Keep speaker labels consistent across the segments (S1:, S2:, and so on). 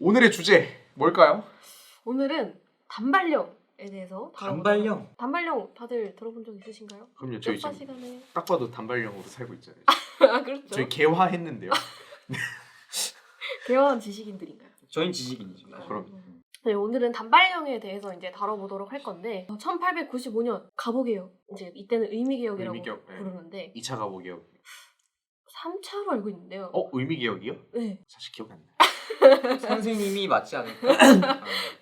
S1: 오늘의 주제 뭘까요?
S2: 오늘은 단발령에 대해서
S3: 단발령?
S2: 단발령 다들 들어본 적 있으신가요?
S1: 그럼요. 저희
S2: 역사
S1: 지금
S2: 시간에
S1: 딱 봐도 단발령으로 살고 있잖아요.
S2: 아 그렇죠.
S1: 저희 개화했는데요.
S2: 개화한 지식인들인가요?
S3: 저희는 지식인이죠.
S1: 그럼.
S2: 네, 오늘은 단발령에 대해서 이제 다뤄보도록 할 건데 1895년 가보개혁 이제 이때는 의미개혁이라고
S1: 의미개혁, 네.
S2: 부르는데
S1: 2차 가보개혁.
S2: 3차로 알고 있는데요.
S1: 의미개혁이요?
S2: 네.
S1: 사실 기억이 안 나요.
S3: 선생님이 맞지 않을까?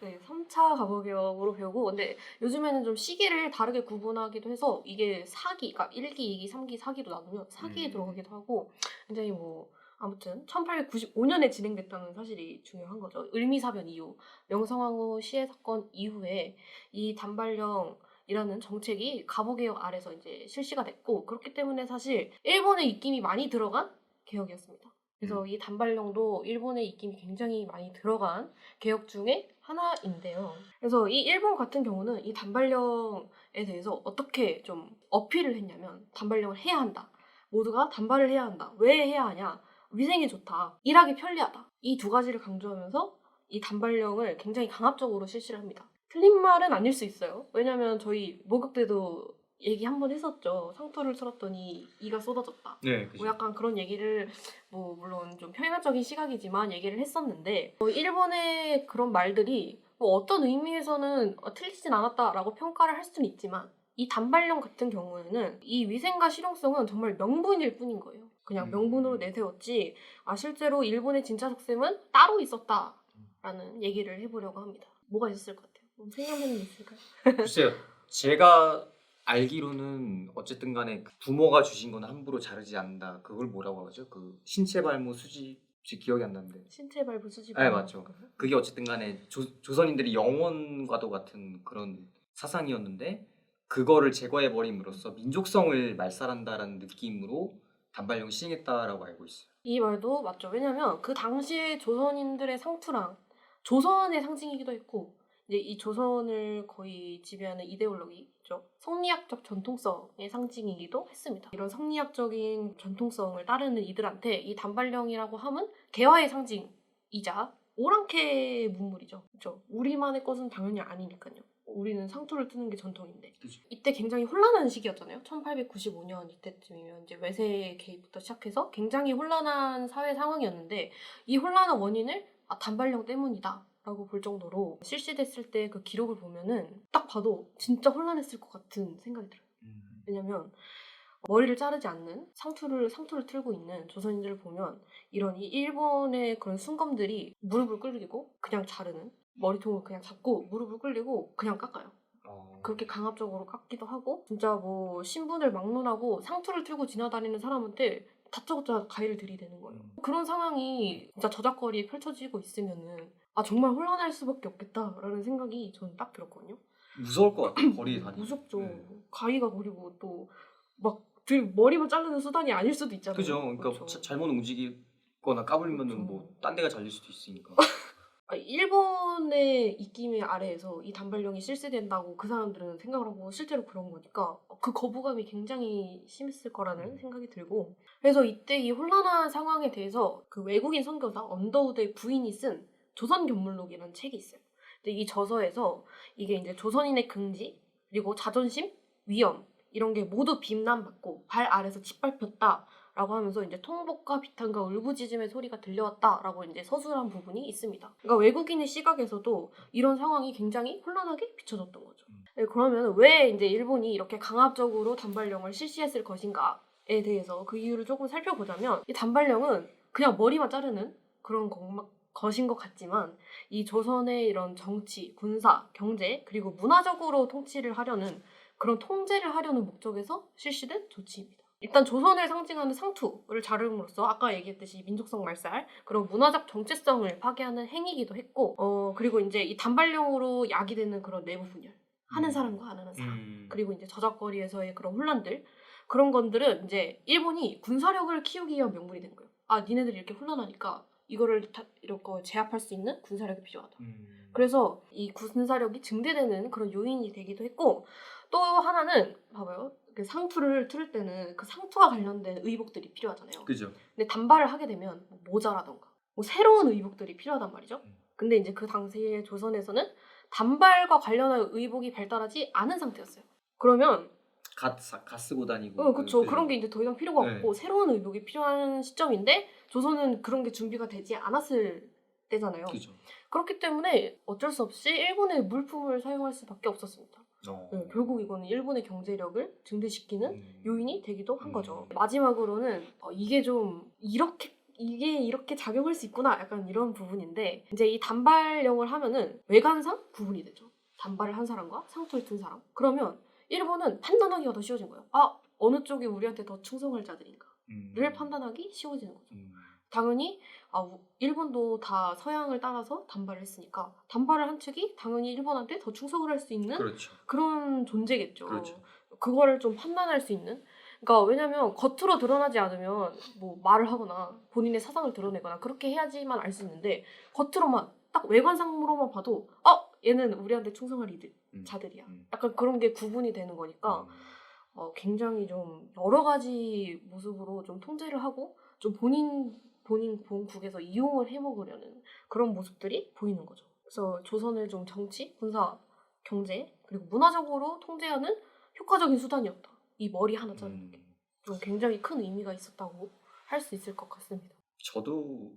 S2: 네, 3차 가보개혁으로 배우고 근데 요즘에는 좀 시기를 다르게 구분하기도 해서 이게 4기, 그러니까 1기, 2기, 3기, 4기로 나누면 4기에 들어가기도 하고 굉장히 뭐 아무튼 1895년에 진행됐다는 사실이 중요한 거죠. 을미사변 이후, 명성황후 시해 사건 이후에 이 단발령이라는 정책이 가보개혁 아래서 이제 실시가 됐고 그렇기 때문에 사실 일본의 입김이 많이 들어간 개혁이었습니다. 그래서 이 단발령도 일본의 입김이 굉장히 많이 들어간 개혁 중에 하나인데요. 그래서 이 일본 같은 경우는 이 단발령에 대해서 어떻게 좀 어필을 했냐면 단발령을 해야 한다. 모두가 단발을 해야 한다. 왜 해야 하냐? 위생이 좋다. 일하기 편리하다. 이 두 가지를 강조하면서 이 단발령을 굉장히 강압적으로 실시를 합니다. 틀린 말은 아닐 수 있어요. 왜냐면 저희 목욕 때도 얘기 한번 했었죠. 상투를 틀었더니 이가 쏟아졌다.
S3: 네,
S2: 뭐 약간 그런 얘기를 뭐 물론 좀 편향적인 시각이지만 얘기를 했었는데 일본의 그런 말들이 뭐 어떤 의미에서는 틀리진 않았다라고 평가를 할 수는 있지만 이 단발령 같은 경우에는 이 위생과 실용성은 정말 명분일 뿐인 거예요. 그냥 명분으로 내세웠지 실제로 일본의 진짜 속셈은 따로 있었다라는 얘기를 해보려고 합니다. 뭐가 있었을 것 같아요? 생각나는 게 있을까요?
S3: 글쎄요. 제가 알기로는 어쨌든 간에 부모가 주신 건 함부로 자르지 않는다. 그걸 뭐라고 하죠? 그 신체 발모 수집 기억이 안 나는데.
S2: 신체 발부 수집.
S3: 네, 맞죠. 그게 어쨌든 간에 조선인들이 영원과도 같은 그런 사상이었는데 그거를 제거해 버림으로써 민족성을 말살한다라는 느낌으로 단발령을 시행했다라고 알고 있어요.
S2: 이 말도 맞죠. 왜냐면 그 당시에 조선인들의 상투랑 조선의 상징이기도 했고 이제 이 조선을 거의 지배하는 이데올로기죠. 성리학적 전통성의 상징이기도 했습니다. 이런 성리학적인 전통성을 따르는 이들한테 이 단발령이라고 함은 개화의 상징이자 오랑캐의 문물이죠. 그렇죠? 우리만의 것은 당연히 아니니까요. 우리는 상투를 트는 게 전통인데
S3: 그죠.
S2: 이때 굉장히 혼란한 시기였잖아요. 1895년 이때쯤이면 이제 외세 개입부터 시작해서 굉장히 혼란한 사회 상황이었는데 이 혼란한 원인을 단발령 때문이다 라고 볼 정도로 실시됐을 때 그 기록을 보면은 딱 봐도 진짜 혼란했을 것 같은 생각이 들어요. 왜냐면 머리를 자르지 않는 상투를 틀고 있는 조선인들을 보면 이런 이 일본의 그런 순검들이 무릎을 꿇리고 그냥 자르는 머리통을 그냥 잡고 무릎을 꿇리고 그냥 깎아요. 그렇게 강압적으로 깎기도 하고 진짜 뭐 신분을 막론하고 상투를 틀고 지나다니는 사람한테 다짜고짜 가해를 들이대는 거예요. 그런 상황이 진짜 저작거리에 펼쳐지고 있으면은 정말 혼란할 수밖에 없겠다라는 생각이 저는 딱 들었거든요.
S3: 무서울 것 같아요. 거리에 다니면.
S2: 무섭죠.
S3: 네.
S2: 가위가 그리고 또 막 머리만 자르는 수단이 아닐 수도 있잖아요.
S3: 그죠. 그러니까
S2: 그렇죠.
S3: 잘못 움직이거나 까불면은
S2: 그렇죠.
S3: 뭐 딴 데가 잘릴 수도 있으니까.
S2: 일본의 입김의 아래에서 이 단발령이 실시된다고 그 사람들은 생각을 하고 실제로 그런 거니까 그 거부감이 굉장히 심했을 거라는 생각이 들고 그래서 이때 이 혼란한 상황에 대해서 그 외국인 선교사 언더우드의 부인이 쓴 조선견물록이라는 책이 있어요. 근데 이 저서에서 이게 이제 조선인의 긍지 그리고 자존심, 위험 이런 게 모두 비난받고 발 아래서 짓밟혔다. 라고 하면서 이제 통복과 비탄과 울부짖음의 소리가 들려왔다라고 이제 서술한 부분이 있습니다. 그러니까 외국인의 시각에서도 이런 상황이 굉장히 혼란하게 비춰졌던 거죠. 네, 그러면 왜 이제 일본이 이렇게 강압적으로 단발령을 실시했을 것인가에 대해서 그 이유를 조금 살펴보자면 이 단발령은 그냥 머리만 자르는 그런 것인 것 같지만 이 조선의 이런 정치, 군사, 경제 그리고 문화적으로 통치를 하려는 그런 통제를 하려는 목적에서 실시된 조치입니다. 일단 조선을 상징하는 상투를 자름으로써 아까 얘기했듯이 민족성 말살 그런 문화적 정체성을 파괴하는 행위이기도 했고 그리고 이제 이 단발령으로 야기되는 그런 내부 분열 하는 사람과 안 하는 사람 그리고 이제 저작거리에서의 그런 혼란들 그런 것들은 이제 일본이 군사력을 키우기 위한 명분이 된 거예요. 니네들이 이렇게 혼란하니까 이거를 이렇게 제압할 수 있는 군사력이 필요하다. 그래서 이 군사력이 증대되는 그런 요인이 되기도 했고 또 하나는 봐봐요. 그 상투를 틀을 때는 그 상투와 관련된 의복들이 필요하잖아요.
S3: 그죠.
S2: 근데 단발을 하게 되면 뭐 모자라던가 뭐 새로운 의복들이 필요하단 말이죠. 근데 이제 그 당시에 조선에서는 단발과 관련한 의복이 발달하지 않은 상태였어요. 그러면
S3: 갓 쓰고 다니고.
S2: 그쵸.
S3: 네.
S2: 그런 게 이제 더 이상 필요가
S3: 네.
S2: 없고 새로운 의복이 필요한 시점인데 조선은 그런 게 준비가 되지 않았을 때잖아요.
S3: 그죠.
S2: 그렇기 때문에 어쩔 수 없이 일본의 물품을 사용할 수밖에 없었습니다.
S3: 어.
S2: 결국 이거는 일본의 경제력을 증대시키는 요인이 되기도 한 거죠.
S3: 음.
S2: 마지막으로는 이게 좀 이렇게 작용할 수 있구나 약간 이런 부분인데 이제 이 단발령을 하면은 외관상 구분이 되죠. 단발을 한 사람과 상투를 튼 사람. 그러면 일본은 판단하기가 더 쉬워진 거예요. 아 어느 쪽이 우리한테 더 충성할 자들인가를 판단하기 쉬워지는 거죠. 당연히 일본도 다 서양을 따라서 단발을 했으니까 단발을 한 측이 당연히 일본한테 더 충성을 할 수 있는
S3: 그렇죠.
S2: 그런 존재겠죠.
S3: 그렇죠.
S2: 그거를 좀 판단할 수 있는. 그러니까 왜냐면 겉으로 드러나지 않으면 뭐 말을 하거나 본인의 사상을 드러내거나 그렇게 해야지만 알 수 있는데 겉으로만 딱 외관상으로만 봐도 얘는 우리한테 충성할 자들이야. 약간 그런 게 구분이 되는 거니까 굉장히 좀 여러 가지 모습으로 좀 통제를 하고 좀 본인 본국에서 이용을 해먹으려는 그런 모습들이 보이는 거죠. 그래서 조선을 좀 정치, 군사, 경제 그리고 문화적으로 통제하는 효과적인 수단이었다. 이 머리 하나 자르는 게 좀 굉장히 큰 의미가 있었다고 할 수 있을 것 같습니다.
S3: 저도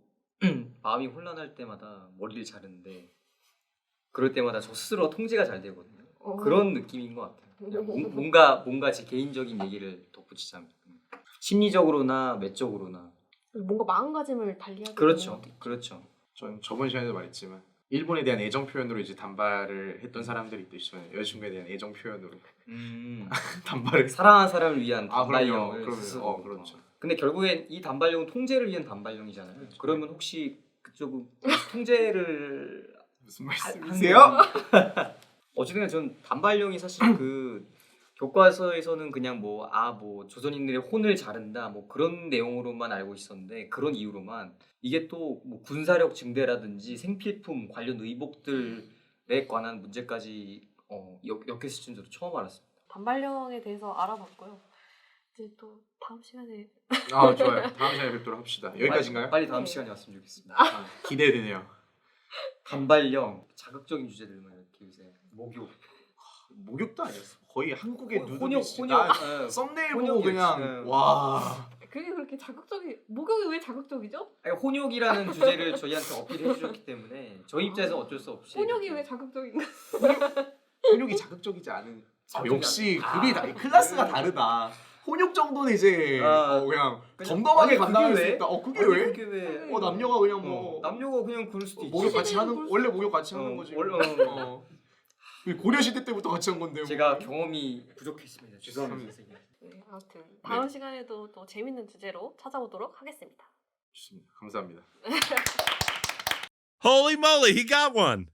S3: 마음이 혼란할 때마다 머리를 자르는데 그럴 때마다 저 스스로 통제가 잘 되거든요. 그런 느낌인 것 같아요. 그냥 뭔가 제 개인적인 얘기를 덧붙이자면 심리적으로나 외적으로나
S2: 뭔가 마음가짐을 달리하게
S3: 그렇죠. 그렇죠.
S1: 전 저번 시간에도 말했지만 일본에 대한 애정 표현으로 이제 단발을 했던 사람들이 있듯이 저는 여자친구에 대한 애정 표현으로 단발을
S3: 사랑하는 사람을 위한
S1: 그럼요.
S3: 단발령을
S1: 그러면
S3: 스스로.
S1: 그렇죠.
S3: 근데 결국엔 이 단발령은 통제를 위한 단발령이잖아요.
S1: 그렇죠.
S3: 그러면 혹시 그쪽은 통제를
S1: 무슨
S3: 하는
S1: 말씀이세요?
S3: 어쨌든 전 단발령이 사실 그 교과서에서는 그냥 뭐 조선인들의 혼을 자른다 뭐 그런 내용으로만 알고 있었는데 그런 이유로만 이게 또 뭐 군사력 증대라든지 생필품 관련 의복들에 관한 문제까지 엮였을 줄도 처음 알았습니다.
S2: 단발령에 대해서 알아봤고요. 이제 또 다음 시간에
S1: 좋아요. 다음 시간에 뵙도록 합시다. 여기까지인가요?
S3: 빨리 다음
S2: 네.
S3: 시간에 왔으면 좋겠습니다.
S1: 기대되네요.
S3: 단발령 자극적인 주제들만 이렇게 요새
S1: 목욕도 아니었어. 거의 한국의
S3: 혼욕
S1: 누드비치. 나 썸네일 보고 그냥 와.
S2: 그게 그렇게 자극적이 목욕이 왜 자극적이죠?
S3: 아니, 혼욕이라는 주제를 저희한테 어필해 주셨기 때문에 저희 입장에서 어쩔 수 없이
S2: 혼욕이
S3: 이렇게
S2: 왜 자극적인가?
S1: 혼욕이 자극적이지 않은. 역시 급이 클래스가 다르다. 혼욕 정도는 이제 그냥 덤덤하게 간다는 수 있다. 그게 왜?
S3: 그게 왜?
S1: 남녀가 그냥 뭐
S3: 남녀가 그냥 그럴 수도 있지.
S1: 목욕 같이 하는
S2: 볼
S1: 원래 목욕 같이 하는 거지. 고려 시대 때부터 같이 한 건데요.
S3: 제가 경험이 부족했습니다. 죄송합니다, 선생님.
S2: 네, 아무튼 다음 시간에도 또 재밌는 주제로 찾아오도록 하겠습니다.
S1: 좋습니다. 감사합니다.
S4: Holy moly, he got one.